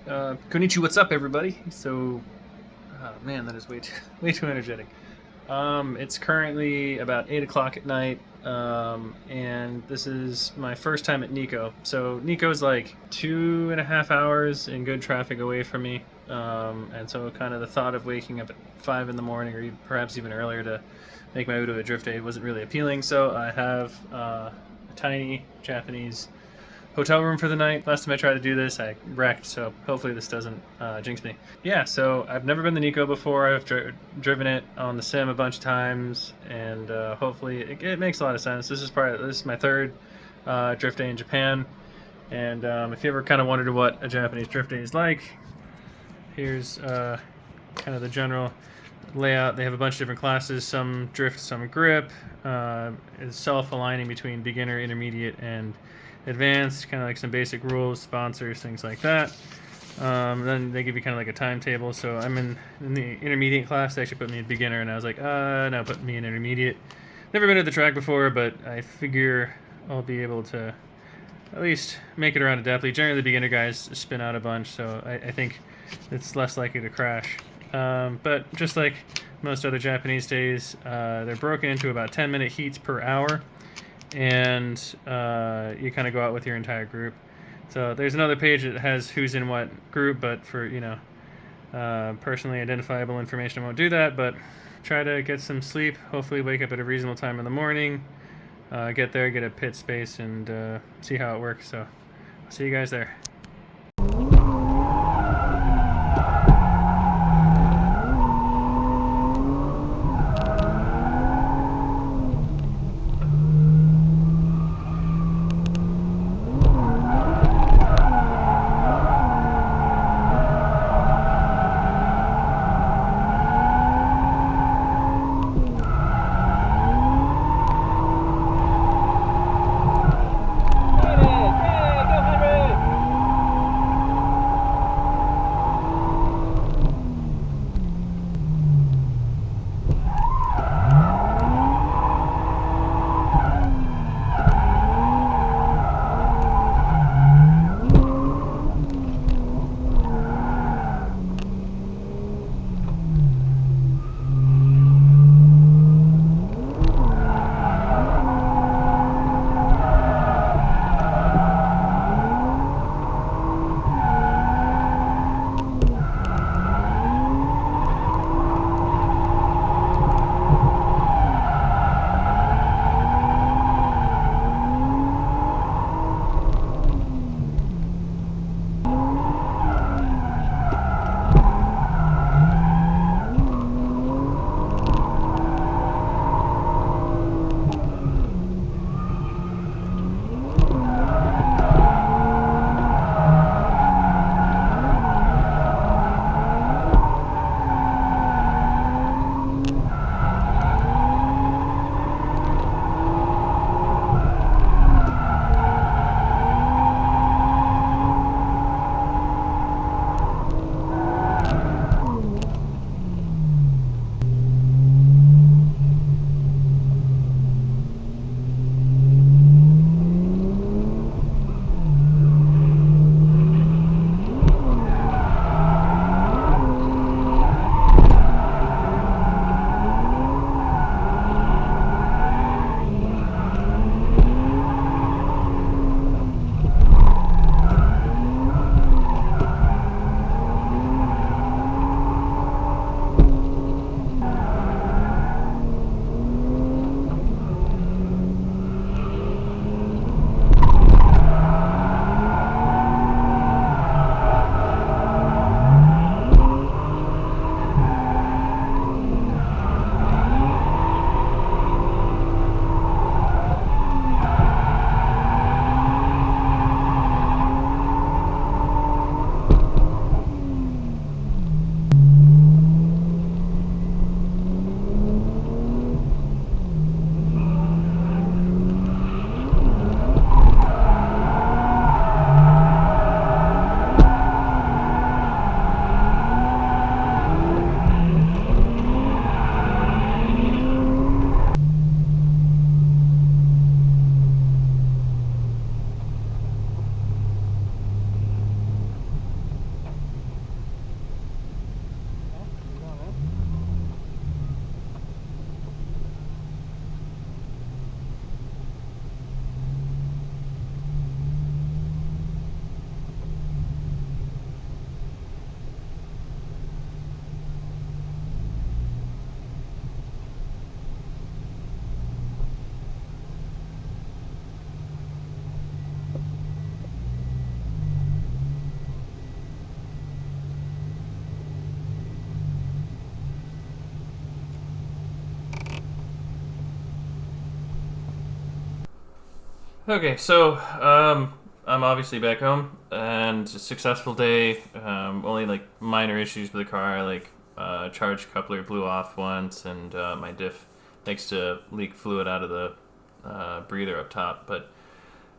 Konnichiwa, what's up, everybody? So, man, that is way too, way too energetic. It's currently about 8 o'clock at night, and this is my first time at Nikko. So, Nikko's like 2.5 hours in good traffic away from me, and so kind of the thought of waking up at 5 in the morning, or perhaps even earlier, to make my way to a drift day wasn't really appealing. So, I have a tiny Japanese hotel room for the night. Last time I tried to do this, I wrecked, so hopefully this doesn't jinx me. Yeah, so I've never been to Nikko before. I've driven it on the sim a bunch of times, and hopefully it makes a lot of sense. This is my third drift day in Japan, and if you ever kind of wondered what a Japanese drift day is like, here's kind of the general layout. They have a bunch of different classes, some drift, some grip. It's self-aligning between beginner, intermediate, and advanced, kind of like some basic rules, sponsors, things like that. Then they give you kind of like a timetable. So I'm in the intermediate class. They actually put me in beginner, and I was like, no, put me in intermediate. Never been to the track before, but I figure I'll be able to at least make it around adeptly. Generally, the beginner guys spin out a bunch, so I think it's less likely to crash. But just like most other Japanese days, they're broken into about 10-minute heats per hour, and you kind of go out with your entire group. So there's another page that has who's in what group, but for personally identifiable information, I won't do that. But try to get some sleep. Hopefully, wake up at a reasonable time in the morning. Get there, get a pit space, and see how it works. So I'll see you guys there. Okay, so I'm obviously back home, and a successful day. Only like minor issues with the car, like charge coupler blew off once, and my diff likes to leak fluid out of the breather up top. But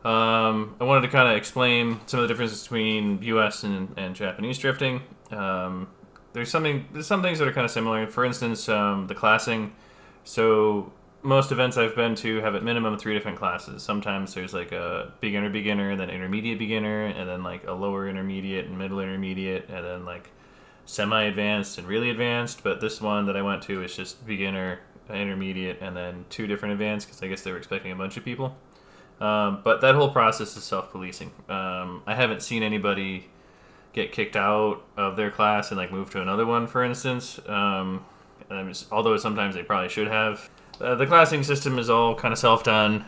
I wanted to kind of explain some of the differences between U.S. and Japanese drifting. There's some things that are kind of similar. For instance, the classing. So most events I've been to have at minimum 3 different classes. Sometimes there's like a beginner, then intermediate beginner, and then like a lower intermediate and middle intermediate, and then like semi-advanced and really advanced. But this one that I went to is just beginner, intermediate, and then 2 different advanced because I guess they were expecting a bunch of people. But that whole process is self-policing. I haven't seen anybody get kicked out of their class and like move to another one, for instance. Although sometimes they probably should have. The classing system is all kind of self-done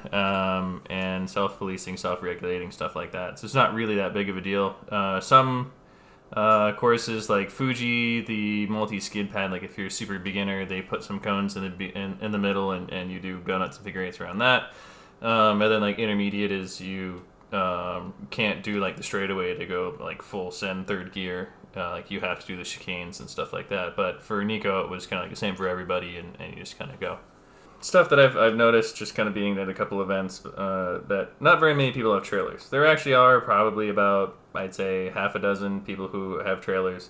and self-policing, self-regulating, stuff like that. So it's not really that big of a deal. Some courses like Fuji, the multi-skid pad, like if you're a super beginner, they put some cones in the middle and you do donuts and figure eights around that. And then like intermediate is you can't do like the straightaway to go like full send third gear. Like you have to do the chicanes and stuff like that. But for Nikko, it was kind of like the same for everybody, and you just kind of go. Stuff that I've noticed just kind of being at a couple events that not very many people have trailers. There actually are probably about, I'd say, half a dozen people who have trailers.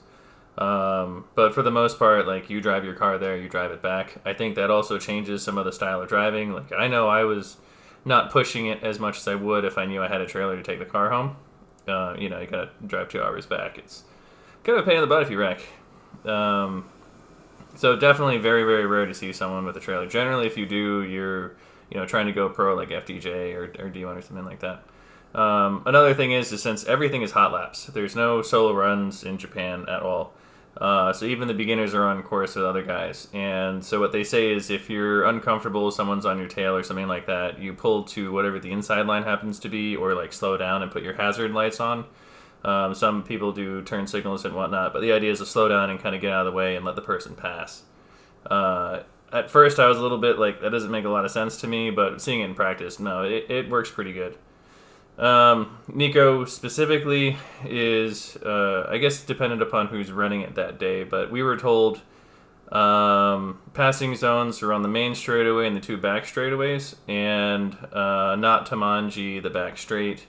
But for the most part, like you drive your car there, you drive it back. I think that also changes some of the style of driving. Like I know I was not pushing it as much as I would if I knew I had a trailer to take the car home. You gotta drive 2 hours back. It's kind of a pain in the butt if you wreck. So definitely very, very rare to see someone with a trailer. Generally, if you do, you're trying to go pro like FDJ or D1 or something like that. Another thing is since everything is hot laps, there's no solo runs in Japan at all. So even the beginners are on course with other guys. And so what they say is if you're uncomfortable, someone's on your tail or something like that, you pull to whatever the inside line happens to be, or like slow down and put your hazard lights on. Some people do turn signals and whatnot, but the idea is to slow down and kind of get out of the way and let the person pass. At first, I was a little bit like, that doesn't make a lot of sense to me, but seeing it in practice, no, it works pretty good. Nikko specifically is, I guess, dependent upon who's running it that day, but we were told passing zones are on the main straightaway and the 2 back straightaways, and not Tamanji, the back straight.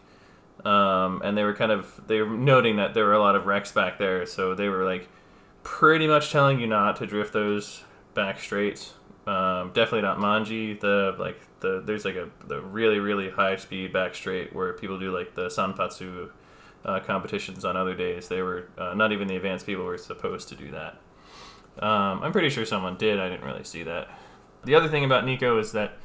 And they were noting that there were a lot of wrecks back there, so they were like pretty much telling you not to drift those back straights. Definitely not Manji. There's like the really, really high speed back straight where people do like the Sanpatsu competitions on other days. They were not even the advanced people were supposed to do that. I'm pretty sure someone did. I didn't really see that. The other thing about Nikko is that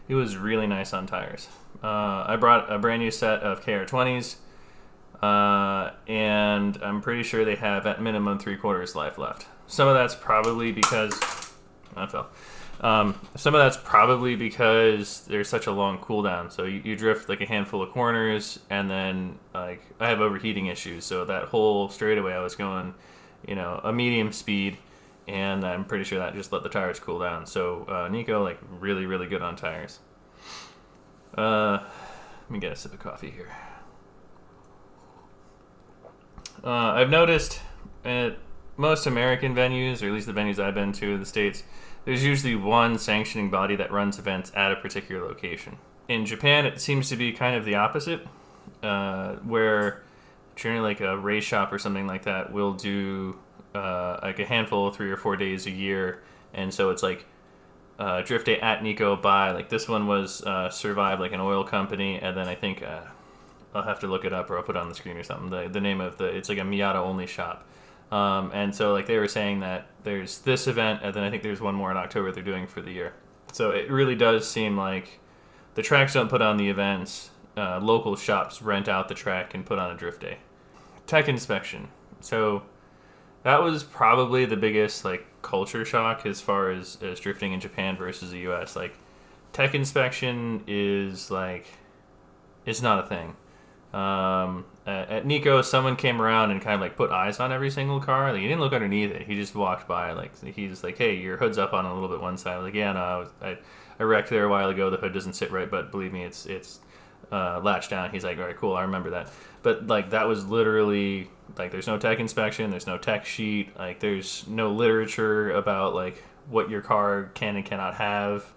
it was really nice on tires. I brought a brand new set of KR20s, and I'm pretty sure they have at minimum 3/4 life left. Some of that's probably because some of that's probably because there's such a long cooldown. So you drift like a handful of corners, and then like I have overheating issues. So that whole straightaway I was going, a medium speed, and I'm pretty sure that just let the tires cool down. So Nikko like really, really good on tires. Let me get a sip of coffee here. I've noticed at most American venues, or at least the venues I've been to in the States, there's usually one sanctioning body that runs events at a particular location. In Japan, it seems to be kind of the opposite, where generally like a race shop or something like that will do like a handful of 3 or 4 days a year, and so it's like drift day at Nikko by, like this one was Survive, like an oil company, and then I think I'll have to look it up or I'll put it on the screen or something. The name of it's like a Miata only shop. And so like they were saying that there's this event, and then I think there's one more in October they're doing for the year. So it really does seem like the tracks don't put on the events. Local shops rent out the track and put on a drift day. Tech inspection. So that was probably the biggest like culture shock as far as drifting in Japan versus the US. Like tech inspection is like, it's not a thing. At Nikko, someone came around and kind of like put eyes on every single car. Like he didn't look underneath it. He just walked by. Like he's like, "Hey, your hood's up on a little bit one side." I was like, "Yeah, no, I wrecked there a while ago. The hood doesn't sit right, but believe me, it's latch down. He's like, all right, cool, I remember that. But like that was literally like there's no tech inspection, there's no tech sheet, like there's no literature about like what your car can and cannot have.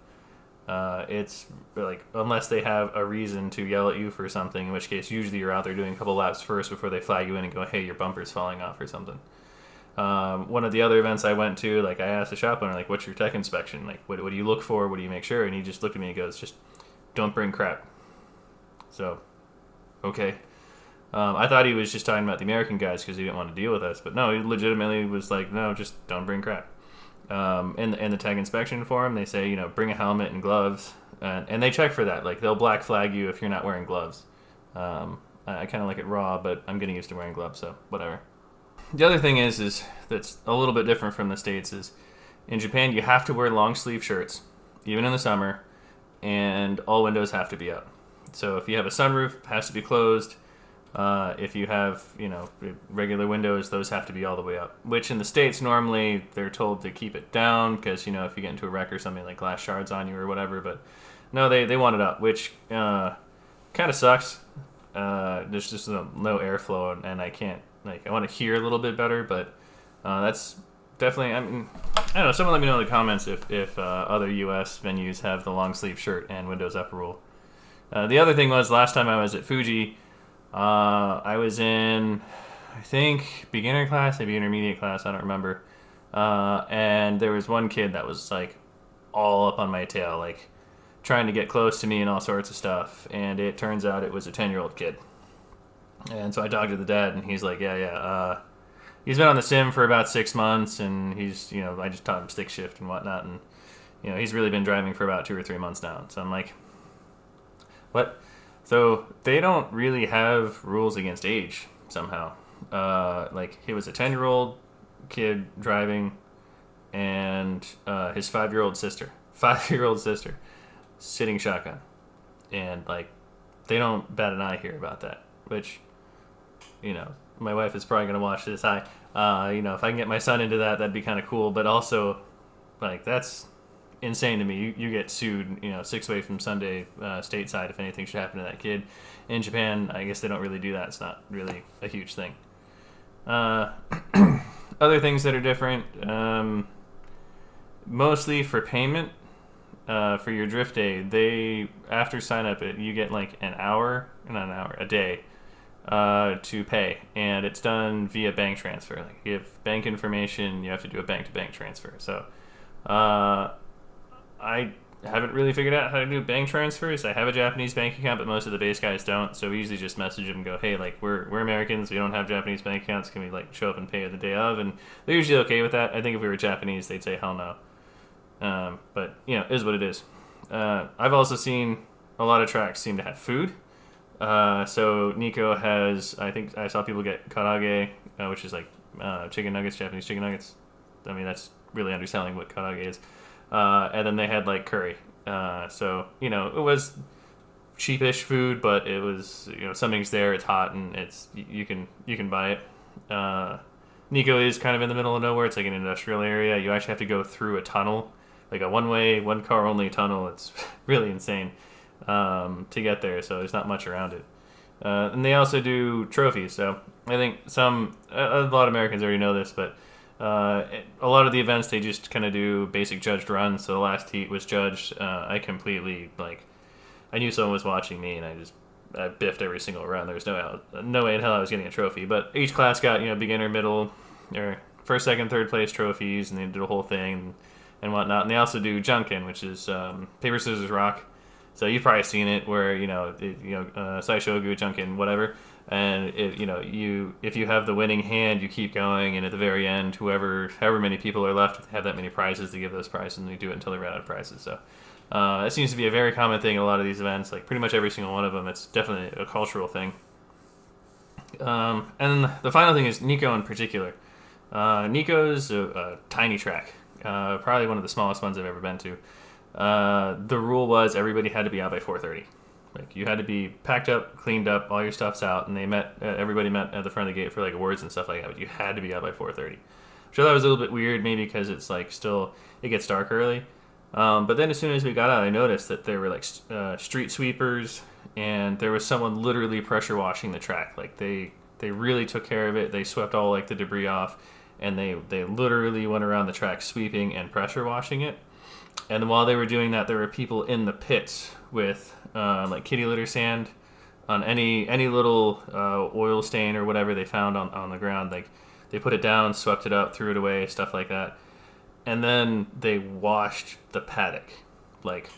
It's like unless they have a reason to yell at you for something, in which case usually you're out there doing a couple laps first before they flag you in and go, hey, your bumper's falling off or something. One of the other events I went to, like I asked the shop owner, like, what's your tech inspection? Like, what do you look for? What do you make sure? And he just looked at me and goes, just don't bring crap. So, okay. I thought he was just talking about the American guys because he didn't want to deal with us. But no, he legitimately was like, no, just don't bring crap. In the tech inspection form, they say, bring a helmet and gloves. And they check for that. Like, they'll black flag you if you're not wearing gloves. I kind of like it raw, but I'm getting used to wearing gloves, so whatever. The other thing is that's a little bit different from the States is in Japan, you have to wear long sleeve shirts, even in the summer, and all windows have to be up. So if you have a sunroof, it has to be closed. If you have, regular windows, those have to be all the way up. Which in the States, normally they're told to keep it down because, if you get into a wreck or something, like glass shards on you or whatever. But no, they want it up, which kind of sucks. There's just no airflow, and I can't, I want to hear a little bit better, but that's definitely, I don't know, someone let me know in the comments if other U.S. venues have the long sleeve shirt and windows up rule. The other thing was, last time I was at Fuji, I was in, I think, beginner class, maybe intermediate class, I don't remember. And there was one kid that was, all up on my tail, trying to get close to me and all sorts of stuff. And it turns out it was a 10-year-old kid. And so I talked to the dad, and he's like, yeah. He's been on the sim for about 6 months, and he's, I just taught him stick shift and whatnot. And, he's really been driving for about 2 or 3 months now. So I'm like, what? So they don't really have rules against age somehow. He was a 10-year-old kid driving, and his 5-year-old sister sitting shotgun. And, they don't bat an eye here about that, which, my wife is probably going to watch this. If I can get my son into that, that'd be kind of cool. But also, that's insane to me. You get sued, 6 away from Sunday stateside if anything should happen to that kid. In Japan, I guess they don't really do that. It's not really a huge thing. Other things that are different, mostly for payment, for your drift day, they, after sign up, you get a day to pay, and it's done via bank transfer. You have bank information, you have to do a bank-to-bank transfer. So I haven't really figured out how to do bank transfers. I have a Japanese bank account, but most of the base guys don't, so we usually just message them and go, hey, we're Americans, we don't have Japanese bank accounts, can we show up and pay the day of? And they're usually okay with that. I think if we were Japanese, they'd say hell no. But it is what it is. I've also seen a lot of tracks seem to have food. So Nikko has, I think I saw people get karaage, which is chicken nuggets, Japanese chicken nuggets. I mean, that's really underselling what karaage is. And then they had curry. So, it was cheapish food, but it was, something's there, it's hot, and you can buy it. Nikko is kind of in the middle of nowhere. It's an industrial area. You actually have to go through a tunnel, a one-way, one-car only tunnel. It's really insane to get there, so there's not much around it. And they also do trophies. So I think a lot of Americans already know this, but a lot of the events, they just kind of do basic judged runs. So the last heat was judged. I completely, I knew someone was watching me, and I biffed every single run. There was no way in hell I was getting a trophy. But each class got, beginner, middle, or first, second, third place trophies, and they did a whole thing and whatnot. And they also do junkin, which is paper, scissors, rock. So you've probably seen it where, Saishogu, junkin, whatever. And if you have the winning hand, you keep going, and at the very end, however many people are left have that many prizes to give those prizes, and they do it until they run out of prizes. So that seems to be a very common thing in a lot of these events. Pretty much every single one of them, it's definitely a cultural thing. And then the final thing is Nikko in particular. Nikko's a tiny track, probably one of the smallest ones I've ever been to. The rule was everybody had to be out by 4:30. You had to be packed up, cleaned up, all your stuff's out, and everybody met at the front of the gate for awards and stuff like that, but you had to be out by 4:30. Which I thought was a little bit weird, maybe because it's still, it gets dark early. But then as soon as we got out, I noticed that there were street sweepers, and there was someone literally pressure washing the track. Like they really took care of it. They swept all like the debris off, and they literally went around the track sweeping and pressure washing it. And while they were doing that, there were people in the pits with like kitty litter sand on any little oil stain or whatever they found on the ground. Like they put it down, swept it up, threw it away, stuff like that. And then they washed the paddock. Like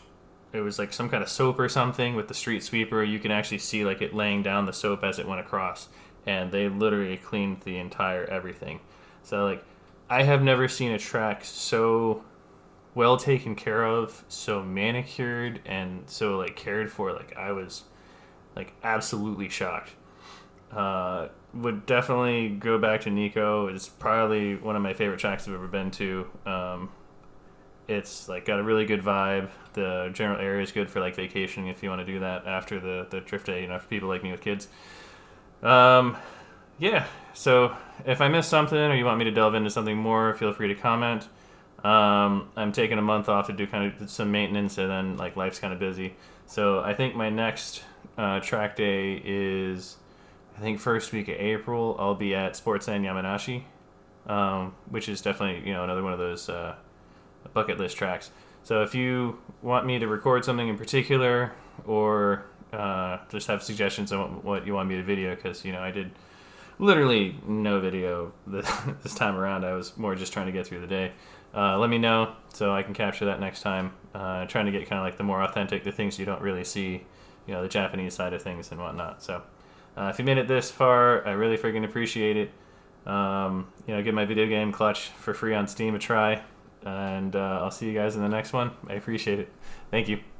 it was like some kind of soap or something with the street sweeper. You can actually see like it laying down the soap as it went across. And they literally cleaned the entire everything. So like I have never seen a track so well taken care of, so manicured, and so like cared for. Like I was like absolutely shocked. Would definitely go back to Nikko. It's probably one of my favorite tracks I've ever been to. It's like got a really good vibe. The general area is good for like vacationing if you want to do that after the drift day. You know, for people like me with kids. Yeah. So if I missed something or you want me to delve into something more, feel free to comment. I'm taking a month off to do kind of some maintenance, and then like life's kind of busy. So I think my next track day is, I think first week of April. I'll be at Sports End Yamanashi, which is definitely another one of those bucket list tracks. So if you want me to record something in particular, or just have suggestions on what you want me to video, because I did literally no video this time around. I was more just trying to get through the day. Let me know so I can capture that next time. Trying to get kind of like the more authentic, the things you don't really see, the Japanese side of things and whatnot. So if you made it this far, I really friggin' appreciate it. Give my video game Clutch for free on Steam a try, and I'll see you guys in the next one. I appreciate it. Thank you.